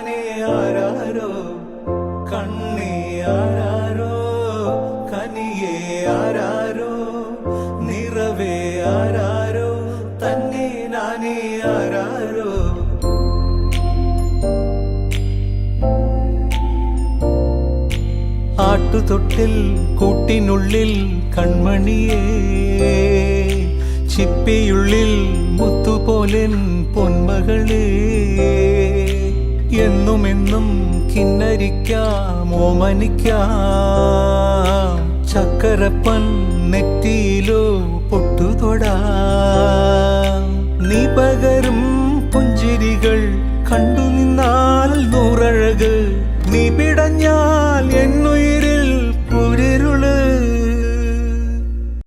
നാനേ ആരാരോ കണ്ണേ ആരാരോ കനിയേ ആരാരോ നിറവേ ആരാരോ തന്നെ നാനേ ആരാരോ. ആട്ടുതൊട്ടിൽ കൂട്ടിനുള്ളിൽ കൺമണിയേ ചിപ്പിയുള്ളിൽ മുത്തുപോലെൻ പൊന്മകളേ എന്നുമെന്നും കിന്നരിക്കാം ഓമനിക്കാം ചക്കരപ്പൻ നെറ്റിയിലോ പൊട്ടുതൊടാം. നീ പകരും പുഞ്ചിരികൾ കണ്ടു നിന്നാൽ നൂറഴക് നീ പിടഞ്ഞാൽ